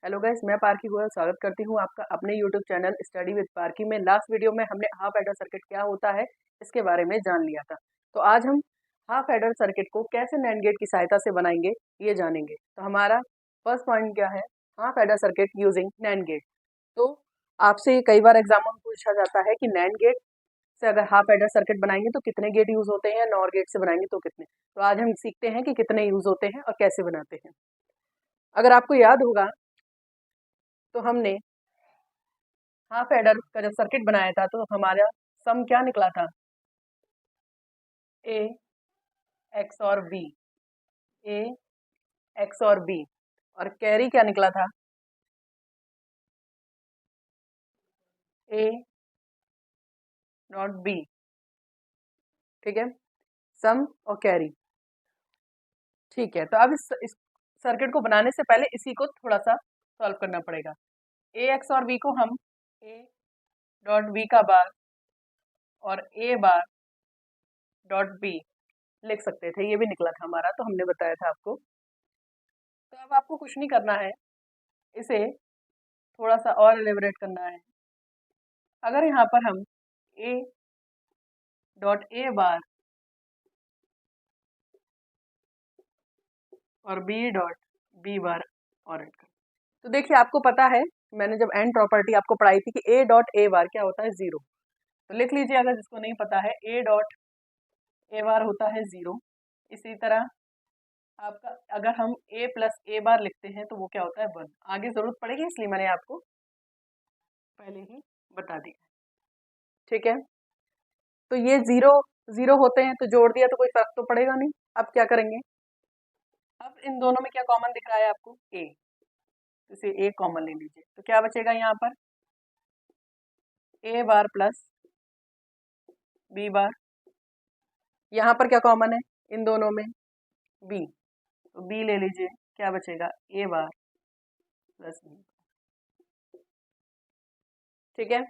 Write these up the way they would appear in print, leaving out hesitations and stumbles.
Hello guys, मैं पार्की गोयल स्वागत करती हूँ आपका अपने यूट्यूब चैनल स्टडी विद पार्की में। लास्ट वीडियो में हमने हाफ एडर सर्किट क्या होता है इसके बारे में जान लिया था। तो आज हम हाफ एडर सर्किट को कैसे नैंड गेट की सहायता से बनाएंगे ये जानेंगे। तो हमारा फर्स्ट पॉइंट क्या है, half adder circuit using NAND gate. तो आपसे कई बार एग्जामों में पूछा जाता है कि नैंड गेट से अगर हाफ एडर सर्किट बनाएंगे तो कितने गेट यूज होते हैं, नॉर गेट से बनाएंगे तो कितने। तो आज हम सीखते हैं कि कितने यूज होते हैं और कैसे बनाते हैं। अगर आपको याद होगा तो हमने हाफ एडर का जब सर्किट बनाया था तो हमारा सम क्या निकला था, ए एक्स और बी, ए एक्स और बी, और कैरी क्या निकला था, ए नॉट बी। ठीक है, सम और कैरी। ठीक है, तो अब इस सर्किट को बनाने से पहले इसी को थोड़ा सा सॉल्व करना पड़ेगा। ए एक्स और बी को हम ए डॉट बी का बार और ए बार डॉट बी लिख सकते थे, ये भी निकला था हमारा, तो हमने बताया था आपको। तो अब आपको कुछ नहीं करना है, इसे थोड़ा सा और एलिबरेट करना है। अगर यहाँ पर हम ए डॉट ए बार और बी डॉट बी बार और ऐड करें तो देखिए आपको पता है, मैंने जब एंड प्रॉपर्टी आपको पढ़ाई थी कि ए डॉट ए बार क्या होता है, जीरो। तो लिख लीजिए अगर जिसको नहीं पता है, ए डॉट ए बार होता है जीरो। इसी तरह आपका अगर हम ए प्लस ए बार लिखते हैं तो वो क्या होता है, वन। आगे जरूरत पड़ेगी इसलिए मैंने आपको पहले ही बता दिया। ठीक है, तो ये जीरो जीरो होते हैं तो जोड़ दिया तो कोई फर्क तो पड़ेगा नहीं। अब क्या करेंगे, अब इन दोनों में क्या कॉमन दिख रहा है आपको, ए, तो इसे ए कॉमन ले लीजिए। तो क्या बचेगा यहाँ पर, ए बार प्लस बी बार। यहाँ पर क्या कॉमन है इन दोनों में, बी, तो बी ले लीजिए। क्या बचेगा, ए बार प्लस बी। ठीक है,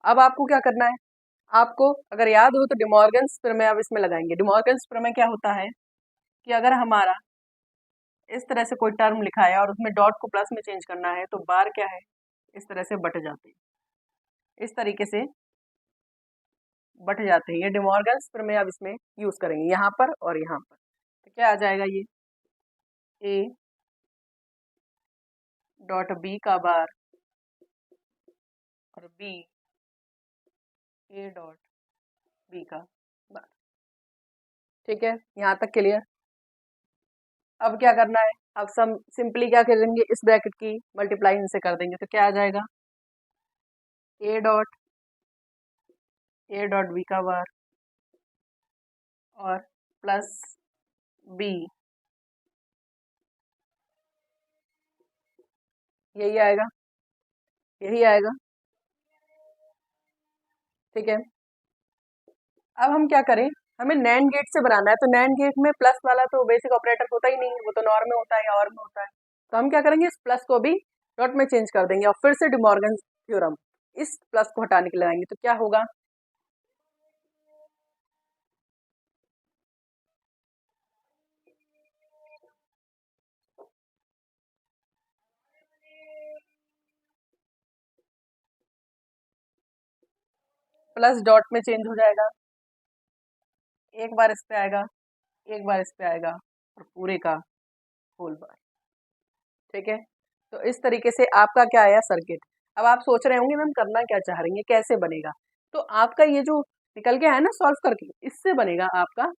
अब आपको क्या करना है, आपको अगर याद हो तो डिमॉर्गन्स प्रमेय अब इसमें लगाएंगे। डिमॉर्गन्स प्रमेय क्या होता है कि अगर हमारा इस तरह से कोई टर्म लिखा है और उसमें डॉट को प्लस में चेंज करना है तो बार क्या है, इस तरह से बट जाते हैं, इस तरीके से बट जाते हैं। ये डिमॉर्गन्स प्रमेय अब इसमें यूज करेंगे, यहाँ पर और यहाँ पर। तो क्या आ जाएगा, ये ए डॉट बी का बार और बी ए डॉट बी का बार। ठीक है, यहाँ तक क्लियर। अब क्या करना है, अब सम सिंपली क्या करेंगे, इस ब्रैकेट की मल्टीप्लाई इनसे कर देंगे तो क्या आ जाएगा, ए डॉट बी का बार और प्लस बी, यही आएगा, यही आएगा। ठीक है, अब हम क्या करें, हमें नैंड गेट से बनाना है। तो नैंड गेट में प्लस वाला तो बेसिक ऑपरेटर होता ही नहीं है, वो तो नॉर में होता है या और में होता है। तो हम क्या करेंगे, इस प्लस को भी डॉट में चेंज कर देंगे और फिर से डिमॉर्गन थ्योरम इस प्लस को हटाने के लिए लगाएंगे। तो क्या होगा, प्लस डॉट में चेंज हो जाएगा, एक बार इस पे आएगा, एक बार इस पे आएगा और पूरे का होल बार। ठीक है, तो इस तरीके से आपका क्या आया सर्किट। अब आप सोच रहे होंगे मैम करना क्या चाह रही है, कैसे बनेगा। तो आपका ये जो निकल के आया ना सॉल्व करके, इससे बनेगा आपका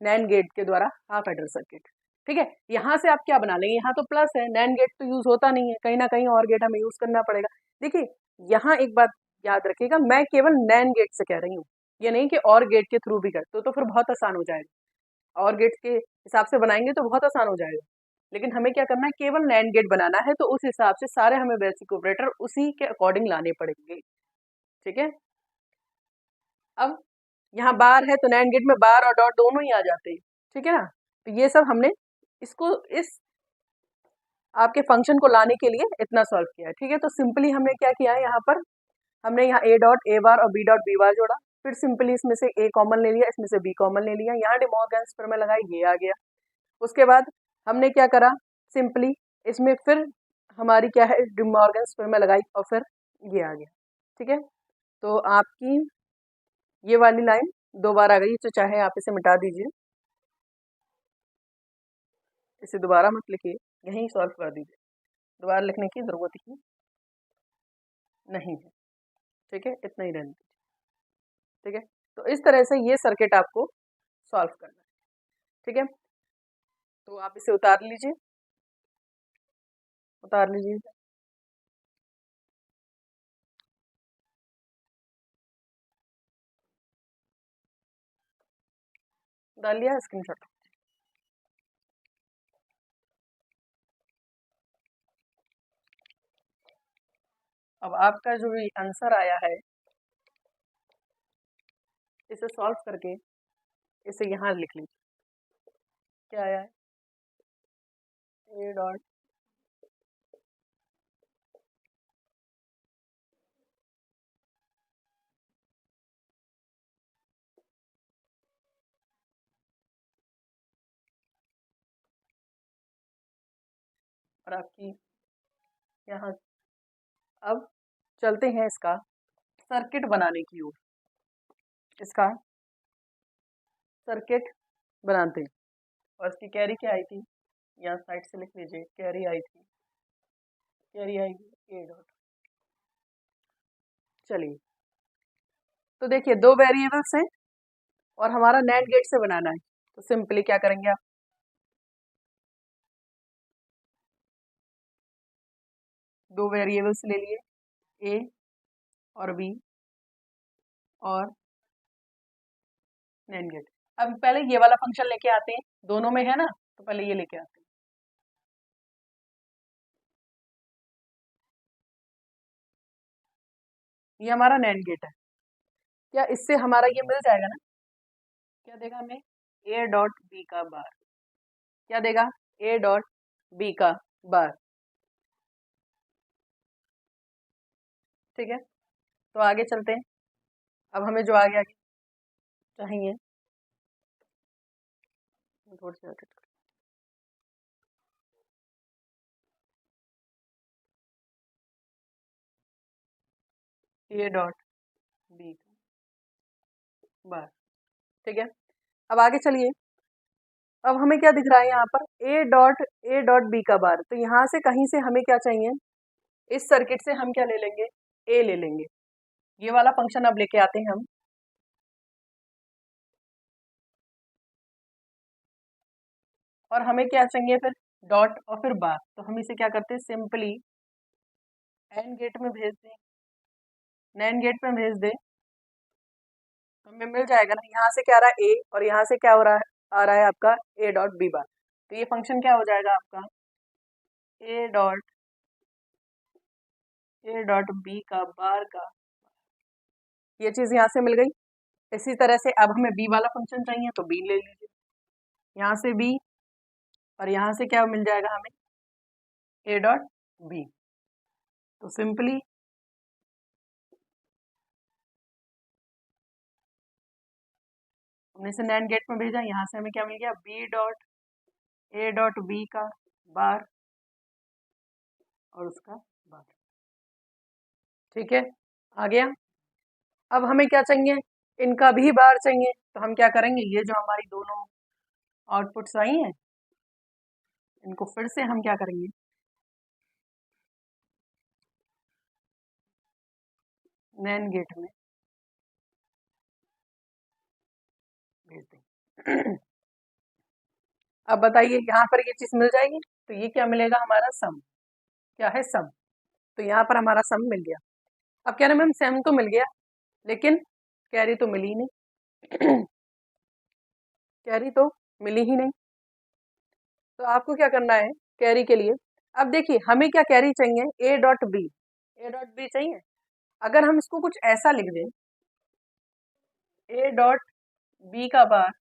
नैंड गेट के द्वारा हाफ एडर सर्किट। ठीक है, यहाँ से आप क्या बना लेंगे, यहाँ तो प्लस है, नैंड गेट तो यूज होता नहीं है, कहीं ना कहीं और गेट हमें यूज करना पड़ेगा। देखिए यहाँ एक बात याद रखिएगा, मैं केवल नैंड गेट से कह रही हूँ, ये नहीं कि और गेट के थ्रू भी कर तो फिर बहुत आसान हो जाएगा। और गेट के हिसाब से बनाएंगे तो बहुत आसान हो जाएगा, लेकिन हमें क्या करना है, केवल नैंड गेट बनाना है। तो उस हिसाब से सारे हमें बेसिक ऑपरेटर उसी के अकॉर्डिंग लाने पड़ेंगे। ठीक है, अब यहाँ बार है तो नैंड गेट में बार और डॉट दोनों ही आ जाते हैं। ठीक है ना, तो ये सब हमने इसको इस आपके फंक्शन को लाने के लिए इतना सॉल्व किया है। ठीक है, तो सिंपली हमने क्या किया है, यहाँ पर हमने यहाँ ए डॉट ए बार और बी डॉट बी बार जोड़ा, फिर सिंपली इसमें से ए कॉमन ले लिया, इसमें से बी कॉमन ले लिया, यहाँ डिमॉर्गन्स प्रमेय लगाई, ये आ गया। उसके बाद हमने क्या करा, सिंपली इसमें फिर हमारी क्या है, डी मॉर्गन्स पर मैं लगाई और फिर ये आ गया। ठीक है, तो आपकी ये वाली लाइन 2 बार आ गई, तो चाहे आप इसे मिटा दीजिए, इसे दोबारा मत लिखिए, यहीं सॉल्व कर दीजिए, दोबारा लिखने की ज़रूरत ही नहीं है। ठीक है, इतना ही रहने दीजिए। ठीक है, तो इस तरह से ये सर्किट आपको सॉल्व करना है। ठीक है, तो आप इसे उतार लीजिए, उतार लीजिए। डाल लिया स्क्रीनशॉट। अब आपका जो भी आंसर आया है, इसे सॉल्व करके इसे यहाँ लिख लीजिए। क्या आया है, ए डॉट और आपकी यहाँ। अब चलते हैं इसका सर्किट बनाने की ओर, इसका सर्किट बनाते हैं। और इसकी कैरी क्या आई थी, यहाँ साइड से लिख लीजिए, कैरी आई थी, कैरी आएगी ए डॉट। चलिए, तो देखिए 2 वेरिएबल्स हैं और हमारा नैंड गेट से बनाना है, तो सिंपली क्या करेंगे आप, 2 वेरिएबल्स ले लिए, ए और बी और नैंड गेट। अब पहले ये वाला फंक्शन लेके आते हैं, दोनों में है ना, तो पहले ये लेके आते हैं। ये हमारा नैंड गेट है, क्या इससे हमारा ये मिल जाएगा ना, क्या देगा हमें, ए डॉट बी का बार, क्या देगा, ए डॉट बी का बार। ठीक है, तो आगे चलते हैं। अब हमें जो आगे आगे चाहिए, थोड़ी सी ए डॉट बी का बार। ठीक है, अब आगे चलिए। अब हमें क्या दिख रहा है यहाँ पर, ए डॉट बी का बार, तो यहाँ से कहीं से हमें क्या चाहिए, इस सर्किट से हम क्या ले लेंगे, ए ले लेंगे। ये वाला फंक्शन अब लेके आते हैं हम, और हमें क्या चाहिए फिर, डॉट और फिर बार। तो हम इसे क्या करते हैं, सिंपली एंड गेट में भेज दें, नैन गेट में भेज दें, तो हमें मिल जाएगा ना, यहाँ से क्या आ रहा है ए, और यहाँ से क्या हो रहा है, आ रहा है आपका ए डॉट बी बार। तो ये फंक्शन क्या हो जाएगा आपका, ए डॉट बी का बार का, ये चीज यहाँ से मिल गई। इसी तरह से अब हमें बी वाला फंक्शन चाहिए, तो बी ले लीजिए, यहाँ से बी, और यहाँ से क्या मिल जाएगा हमें, ए डॉट बी। तो सिंपली हमने इसे नैंड गेट में भेजा, यहाँ से हमें क्या मिल गया, B dot A dot B का बार और उसका बार। ठीक है, आ गया। अब हमें क्या चाहिए, इनका भी बार चाहिए, तो हम क्या करेंगे, ये जो हमारी दोनों आउटपुट्स आई हैं, इनको फिर से हम क्या करेंगे, नैन गेट में भेज देंगे। अब बताइए, यहाँ पर ये चीज मिल जाएगी, तो ये क्या मिलेगा, हमारा सम, क्या है, सम। तो यहाँ पर हमारा सम मिल गया। अब कह रहे मैम सम तो मिल गया, लेकिन कैरी तो मिली ही नहीं। कैरी तो मिली ही नहीं, तो आपको क्या करना है कैरी के लिए। अब देखिए हमें क्या कैरी चाहिए, A dot B, A dot B चाहिए। अगर हम इसको कुछ ऐसा लिख दें, ए डॉट बी का बार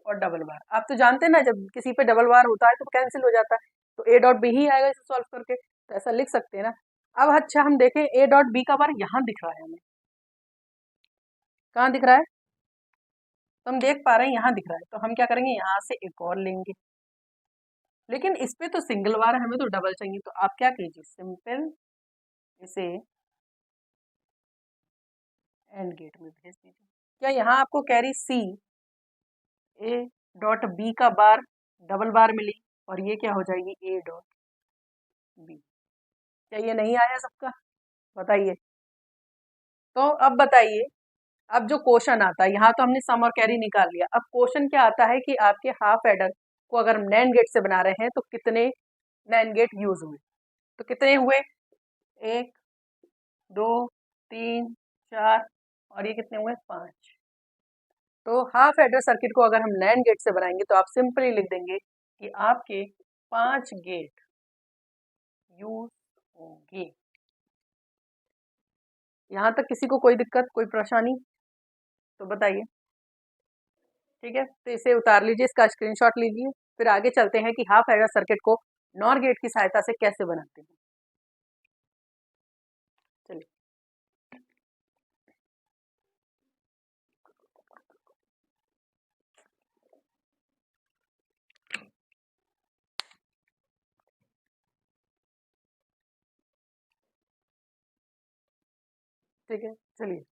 और डबल बार, आप तो जानते हैं ना, जब किसी पे डबल बार होता है तो कैंसिल हो जाता है, तो ए डॉट बी ही आएगा इसे सॉल्व करके, तो ऐसा लिख सकते हैं ना। अब अच्छा हम देखें, ए डॉट बी का बार यहाँ दिख रहा है हमें, कहाँ दिख रहा है, तो हम देख पा रहे हैं यहाँ दिख रहा है, तो हम क्या करेंगे, यहाँ से एक और लेंगे, लेकिन इस पे तो सिंगल वार, हमें तो डबल चाहिए, तो आप क्या कीजिए, सिंपल इसे एंड गेट में भेज दीजिए। क्या यहाँ आपको carry C A dot B का बार डबल बार मिली, और ये क्या हो जाएगी ए डॉट बी। क्या ये नहीं आया सबका, बताइए। तो अब बताइए, अब जो क्वेश्चन आता है, यहाँ तो हमने सम और कैरी निकाल लिया, अब क्वेश्चन क्या आता है कि आपके हाफ एडर को अगर हम नैंड गेट से बना रहे हैं तो कितने नैंड गेट यूज हुए। तो कितने हुए, 1 2 3 4, और ये कितने हुए, 5। तो हाफ एडर सर्किट को अगर हम नैंड गेट से बनाएंगे तो आप सिंपली लिख देंगे कि आपके 5 गेट यूज होंगे। यहाँ तक किसी को कोई दिक्कत, कोई परेशानी, तो बताइए। ठीक है, तो इसे उतार लीजिए, इसका स्क्रीनशॉट लीजिए, फिर आगे चलते हैं कि हाफ एडर सर्किट को नॉर गेट की सहायता से कैसे बनाते हैं। चलिए, ठीक है, चलिए।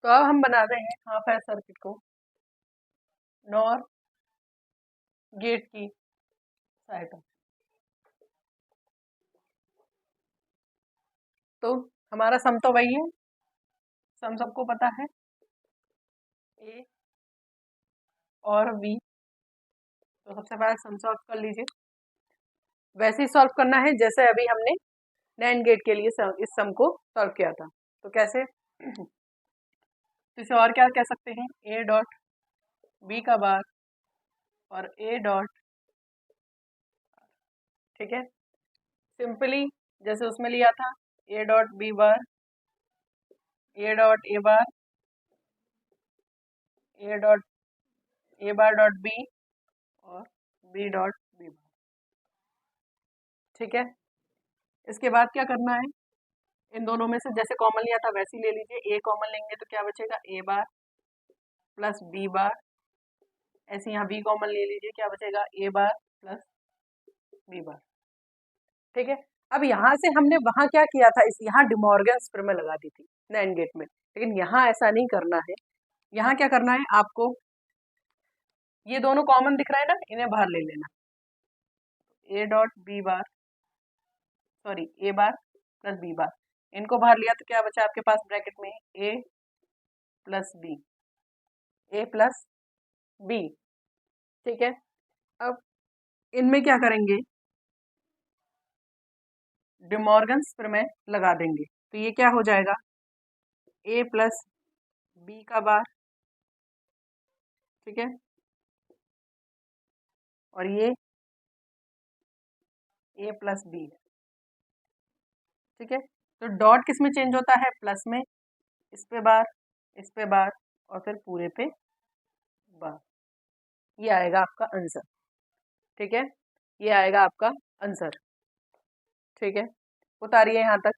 तो अब हम बना रहे हैं हाफ एडर सर्किट को नॉर गेट की सहायता। तो हमारा सम तो वही है, सम सबको पता है, ए और बी। तो सबसे पहले सम सॉल्व कर लीजिए, वैसे ही सॉल्व करना है जैसे अभी हमने नैंड गेट के लिए इस सम को सॉल्व किया था। तो कैसे, तो इसे और क्या कह सकते हैं, ए डॉट बी का बार और ए डॉट, ठीक है, सिंपली जैसे उसमें लिया था, A dot B bar, A dot A bar, A dot A bar dot B, और बी डॉट बी बार। ठीक है, इसके बाद क्या करना है, इन दोनों में से जैसे कॉमन लिया था वैसे ही ले लीजिए, ए कॉमन लेंगे तो क्या बचेगा, ए बार प्लस बी बार, ऐसे यहाँ बी कॉमन ले लीजिए, क्या बचेगा, ए बार प्लस बी बार। ठीक है, अब यहाँ से हमने वहां क्या किया था, इस यहाँ डिमॉर्गन्स प्रमेय लगा दी थी नैंड गेट में, लेकिन यहाँ ऐसा नहीं करना है। यहाँ क्या करना है आपको, ये दोनों कॉमन दिख रहा है ना, इन्हें बाहर ले लेना, A dot B bar, sorry A bar plus B bar, इनको बाहर लिया तो क्या बचा आपके पास ब्रैकेट में, ए प्लस बी, ए प्लस बी। ठीक है, अब इनमें क्या करेंगे, डिमॉर्गन्स प्रमेय लगा देंगे, तो ये क्या हो जाएगा, ए प्लस बी का बार, ठीक है, और ये ए प्लस बी, ठीक है। तो डॉट किस में चेंज होता है, प्लस में, इस पे बार, इस पे बार, और फिर पूरे पे बार। ये आएगा आपका आंसर, ठीक है, ये आएगा आपका आंसर। ठीक है, उतारिए यहाँ तक,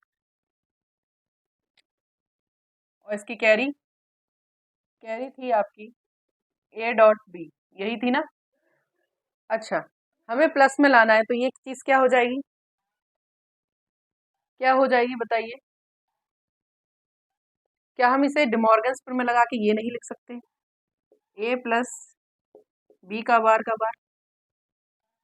और इसकी कैरी, कैरी थी आपकी ए डॉट बी, यही थी ना। अच्छा, हमें प्लस में लाना है, तो ये चीज क्या हो जाएगी, क्या हो जाएगी बताइए। क्या हम इसे डिमॉर्गन्स में लगा के ये नहीं लिख सकते, ए प्लस बी का बार,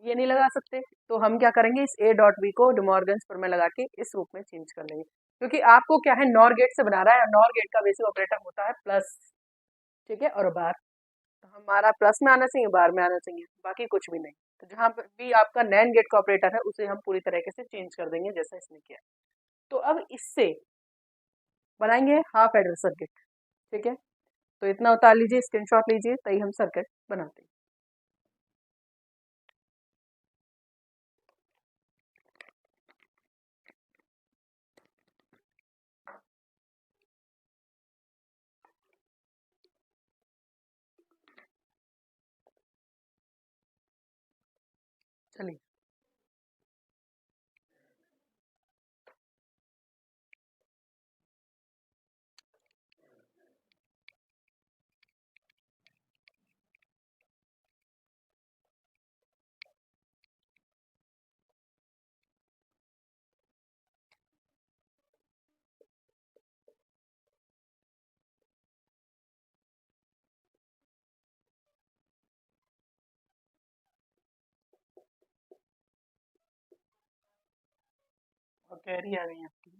ये नहीं लगा सकते। तो हम क्या करेंगे, इस ए डॉट बी को डिमॉर्गन्स में लगा के इस रूप में चेंज कर लेंगे, क्योंकि आपको क्या है, नॉर गेट से बना रहा है, नॉर गेट का बेसिक ऑपरेटर होता है प्लस, ठीक है, और बार। तो हमारा प्लस में आना चाहिए, बार में आना चाहिए, बाकी कुछ भी नहीं। तो जहाँ पे भी आपका नैन गेट का ऑपरेटर है उसे हम पूरी तरीके से चेंज कर देंगे जैसा इसने किया। तो अब इससे बनाएंगे हाफ एडर सर्किट। ठीक है, तो इतना उतार लीजिए, स्क्रीनशॉट लीजिए, तभी हम सर्किट बनाते हैं। चलिए और कैरी आ गई आपकी।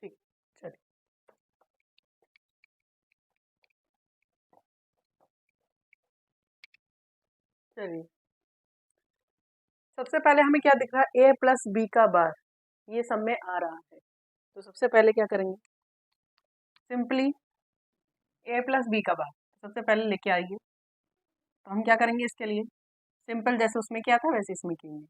ठीक, चलिए चलिए सबसे पहले हमें क्या दिख रहा है, ए प्लस बी का बार, ये सब में आ रहा है। तो सबसे पहले क्या करेंगे, सिंपली ए प्लस बी का बार सबसे पहले लेके आइए। तो हम क्या करेंगे इसके लिए, सिंपल जैसे उसमें किया था वैसे इसमें किएंगे।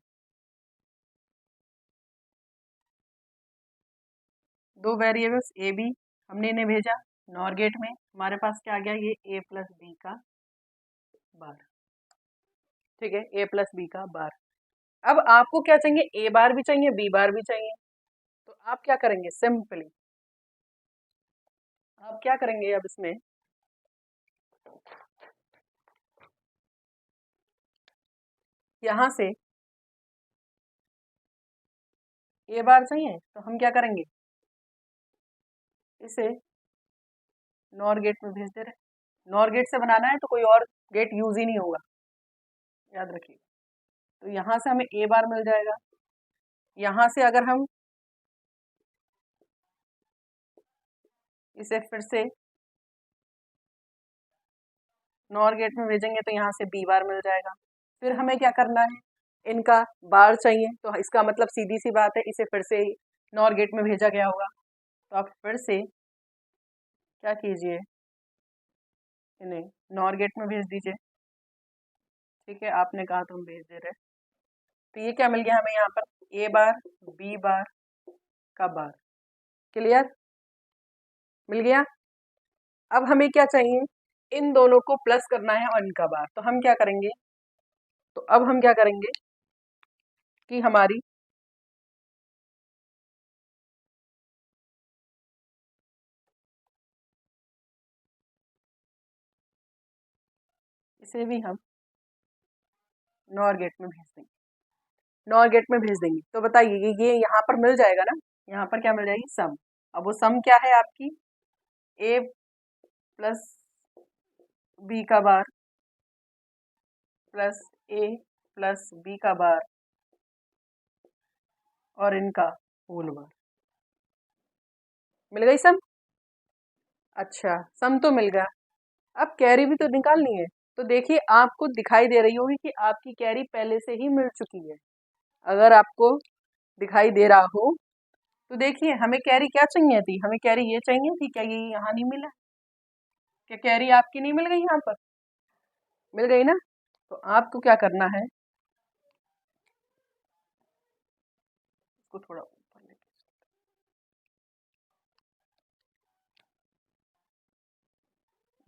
दो वेरिएबल्स ए बी हमने इन्हें भेजा नॉर गेट में, हमारे पास क्या आ गया, ये ए प्लस बी का बार। ठीक है, ए प्लस बी का बार। अब आपको क्या चाहिए, ए बार भी चाहिए बी बार भी चाहिए। तो आप क्या करेंगे, सिंपली आप क्या करेंगे, अब इसमें यहां से ए बार चाहिए तो हम क्या करेंगे, इसे नॉर गेट में भेज दे रहे। नॉर गेट से बनाना है तो कोई और गेट यूज ही नहीं होगा, याद रखिए। तो यहां से हमें ए बार मिल जाएगा। यहां से अगर हम इसे फिर से नॉर गेट में भेजेंगे तो यहाँ से बी बार मिल जाएगा। फिर हमें क्या करना है, इनका बार चाहिए, तो इसका मतलब सीधी सी बात है, इसे फिर से नॉर गेट में भेजा गया होगा। तो आप फिर से क्या कीजिए, इन्हें नॉर गेट में भेज दीजिए। ठीक है, आपने कहा तो हम भेज दे रहे। तो ये क्या मिल गया हमें यहाँ पर, ए बार बी बार का बार। क्लियर, मिल गया। अब हमें क्या चाहिए, इन दोनों को प्लस करना है और इनका बार। तो हम क्या करेंगे, तो अब हम क्या करेंगे कि हमारी इसे भी हम नॉर गेट में भेज देंगे। नॉर गेट में भेज देंगे तो बताइए ये यहाँ पर मिल जाएगा ना, यहाँ पर क्या मिल जाएगी, सम। अब वो सम क्या है आपकी, ए प्लस बी का बार प्लस ए प्लस बी का बार और इनका होल बार। मिल गई सम। अच्छा, सम तो मिल गया, अब कैरी भी तो निकालनी है। तो देखिए आपको दिखाई दे रही होगी कि आपकी कैरी पहले से ही मिल चुकी है। अगर आपको दिखाई दे रहा हो तो देखिए हमें कैरी क्या चाहिए थी, हमें कैरी ये चाहिए थी, क्या ये यहाँ नहीं मिला, क्या कैरी आपकी नहीं मिल गई, यहाँ पर मिल गई ना। तो आपको क्या करना है, इसको थोड़ा ऊपर लेके,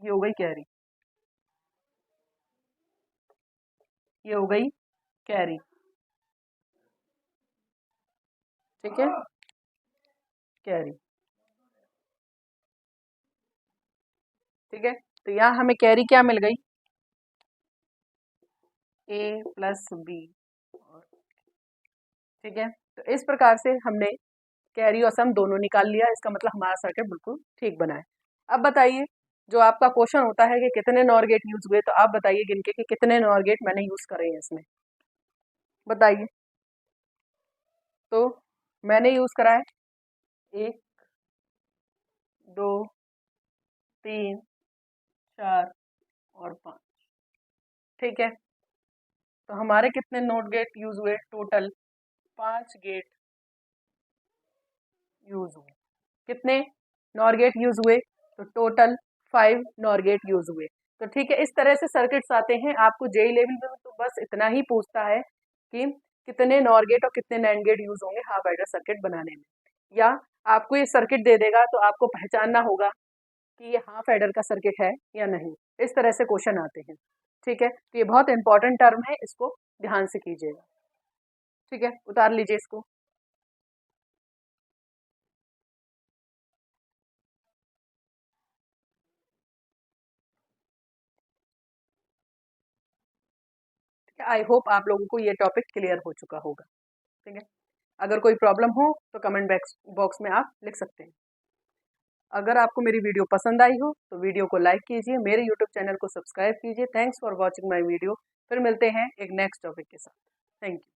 ये हो गई कैरी, ये हो गई कैरी। ठीक है, कैरी। ठीक है, तो यहाँ हमें कैरी क्या मिल गई, ए प्लस बी। ठीक है, तो इस प्रकार से हमने कैरी और सम दोनों निकाल लिया। इसका मतलब हमारा सर्किट बिल्कुल ठीक बना है। अब बताइए, जो आपका क्वेश्चन होता है कि कितने नॉर गेट यूज हुए, तो आप बताइए गिन के कि कितने नॉर गेट मैंने यूज करे हैं इसमें, बताइए। तो मैंने यूज करा है 1 2 3 4 और 5। ठीक है, तो हमारे कितने नोट गेट यूज हुए, टोटल 5 गेट यूज हुए। कितने नॉर गेट यूज हुए, तो टोटल 5 नॉर गेट यूज हुए। तो ठीक है, इस तरह से सर्किट्स आते हैं आपको जेई लेवल में। तो बस इतना ही पूछता है कि कितने नॉर गेट और कितने नैंड गेट यूज होंगे हाफ एडर सर्किट बनाने में, या आपको ये सर्किट दे देगा तो आपको पहचानना होगा कि ये हाफ एडर का सर्किट है या नहीं। इस तरह से क्वेश्चन आते हैं। ठीक है, तो ये बहुत इंपॉर्टेंट टर्म है, इसको ध्यान से कीजिएगा। ठीक है, उतार लीजिए इसको। आई होप आप लोगों को ये टॉपिक क्लियर हो चुका होगा। ठीक है, अगर कोई प्रॉब्लम हो तो कमेंट बॉक्स में आप लिख सकते हैं। अगर आपको मेरी वीडियो पसंद आई हो तो वीडियो को लाइक कीजिए, मेरे यूट्यूब चैनल को सब्सक्राइब कीजिए। Thanks for watching my video. फिर मिलते हैं एक नेक्स्ट टॉपिक के साथ। Thank you.